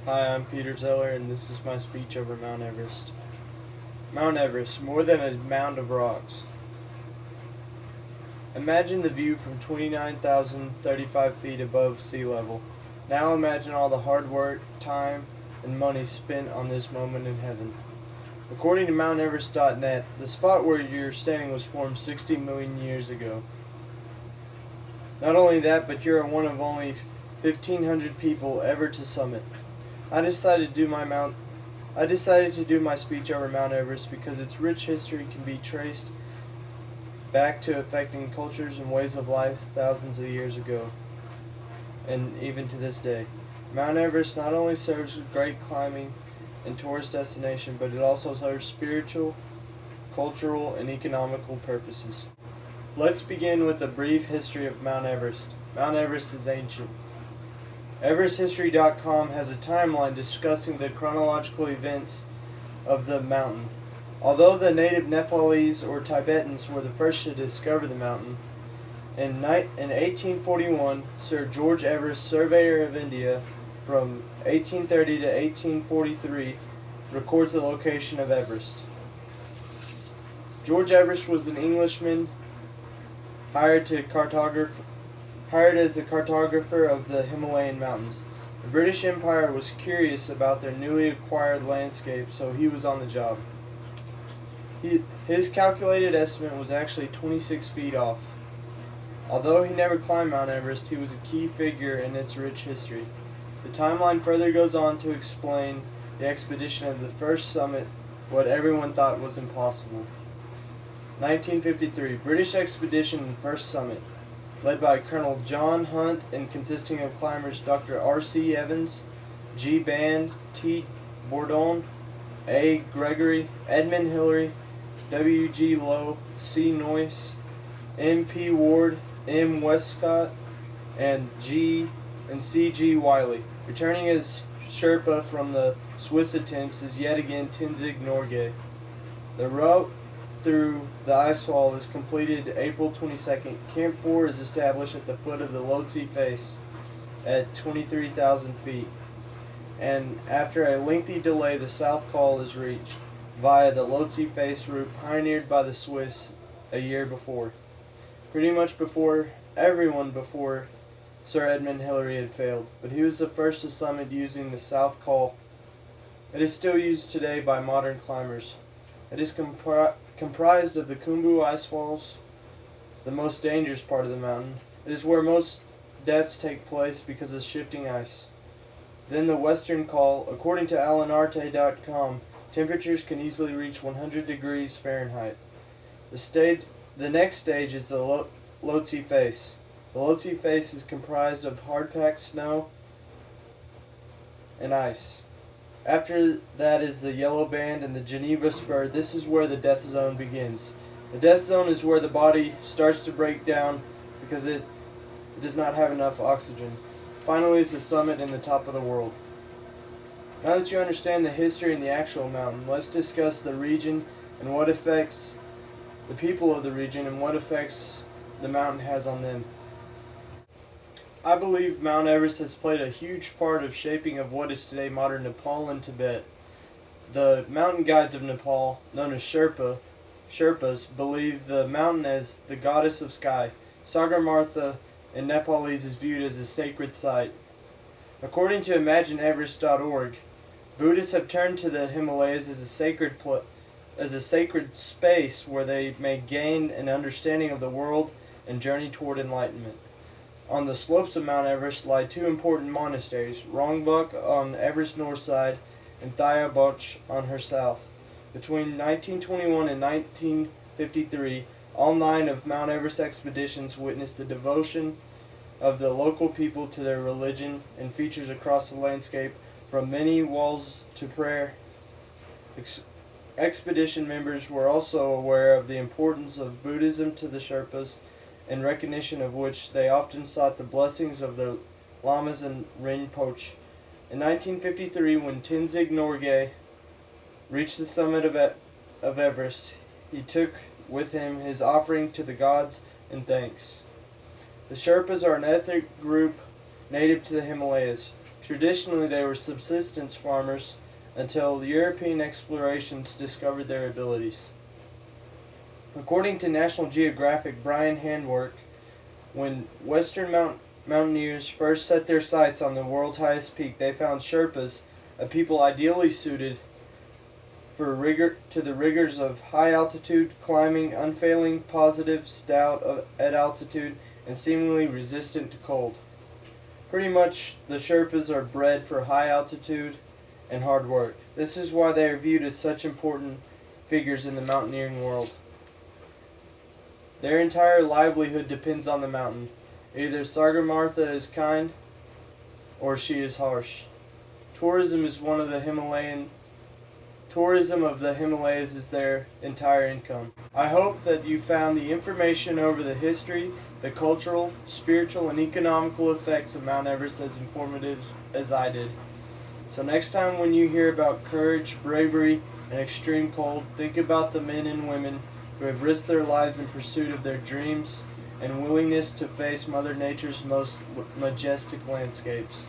Hi, I'm Peter Zeller, and this is my speech over Mount Everest. Mount Everest, more than a mound of rocks. Imagine the view from 29,035 feet above sea level. Now imagine all the hard work, time, and money spent on this moment in heaven. According to MountEverest.net, the spot where you're standing was formed 60 million years ago. Not only that, but you're one of only 1,500 people ever to summit. I decided to do my speech over Mount Everest because its rich history can be traced back to affecting cultures and ways of life thousands of years ago, and even to this day. Mount Everest not only serves a great climbing and tourist destination, but it also serves spiritual, cultural, and economical purposes. Let's begin with a brief history of Mount Everest. Mount Everest is ancient. EverestHistory.com has a timeline discussing the chronological events of the mountain. Although the native Nepalese or Tibetans were the first to discover the mountain, in 1841, Sir George Everest, surveyor of India from 1830 to 1843, records the location of Everest. George Everest was an Englishman hired as a cartographer of the Himalayan mountains. The British Empire was curious about their newly acquired landscape, so he was on the job. His calculated estimate was actually 26 feet off. Although he never climbed Mount Everest, he was a key figure in its rich history. The timeline further goes on to explain the expedition of the first summit, what everyone thought was impossible. 1953, British expedition and first summit, led by Colonel John Hunt and consisting of climbers Dr. R.C. Evans, G. Band, T. Bourdon, A. Gregory, Edmund Hillary, W. G. Lowe, C. Noyce, M. P. Ward, M. Westcott, and C. G. Wiley. Returning as Sherpa from the Swiss attempts is yet again Tenzing Norgay. The route through the ice wall is completed April 22nd. Camp 4 is established at the foot of the Lhotse face at 23,000 feet. And after a lengthy delay, the South Col is reached via the Lhotse face route pioneered by the Swiss a year before. Pretty much before Sir Edmund Hillary had failed, but he was the first to summit using the South Col. It is still used today by modern climbers. It is comprised of the Khumbu ice falls, the most dangerous part of the mountain. It is where most deaths take place because of shifting ice. Then the Western Col. According to Alanarte.com, temperatures can easily reach 100 degrees Fahrenheit. The next stage is the Lhotse face. The Lhotse face is comprised of hard-packed snow and ice. After that is the Yellow Band and the Geneva Spur. This is where the death zone begins. The death zone is where the body starts to break down because it does not have enough oxygen. Finally is the summit and the top of the world. Now that you understand the history and the actual mountain, let's discuss the region and what affects the people of the region and what effects the mountain has on them. I believe Mount Everest has played a huge part of shaping of what is today modern Nepal and Tibet. The mountain guides of Nepal, known as Sherpas, believe the mountain as the goddess of sky. Sagarmatha in Nepalese is viewed as a sacred site. According to ImagineEverest.org, Buddhists have turned to the Himalayas as a sacred space where they may gain an understanding of the world and journey toward enlightenment. On the slopes of Mount Everest lie two important monasteries, Rongbuk on Everest's north side and Thayaboch on her south. Between 1921 and 1953, all 9 of Mount Everest expeditions witnessed the devotion of the local people to their religion and features across the landscape from many walls to prayer. Expedition members were also aware of the importance of Buddhism to the Sherpas, in recognition of which they often sought the blessings of their lamas and Rinpoche. In 1953, when Tenzing Norgay reached the summit of Everest, he took with him his offering to the gods and thanks. The Sherpas are an ethnic group native to the Himalayas. Traditionally, they were subsistence farmers until European explorations discovered their abilities. According to National Geographic Brian Handwork, when Western mountaineers first set their sights on the world's highest peak, they found Sherpas, a people ideally suited to the rigors of high altitude climbing, unfailing, positive, stout at altitude, and seemingly resistant to cold. Pretty much, the Sherpas are bred for high altitude and hard work. This is why they are viewed as such important figures in the mountaineering world. Their entire livelihood depends on the mountain. Either Sagarmatha is kind, or she is harsh. Tourism of the Himalayas is their entire income. I hope that you found the information over the history, the cultural, spiritual, and economical effects of Mount Everest as informative as I did. So next time when you hear about courage, bravery, and extreme cold, think about the men and women who have risked their lives in pursuit of their dreams and willingness to face Mother Nature's most majestic landscapes.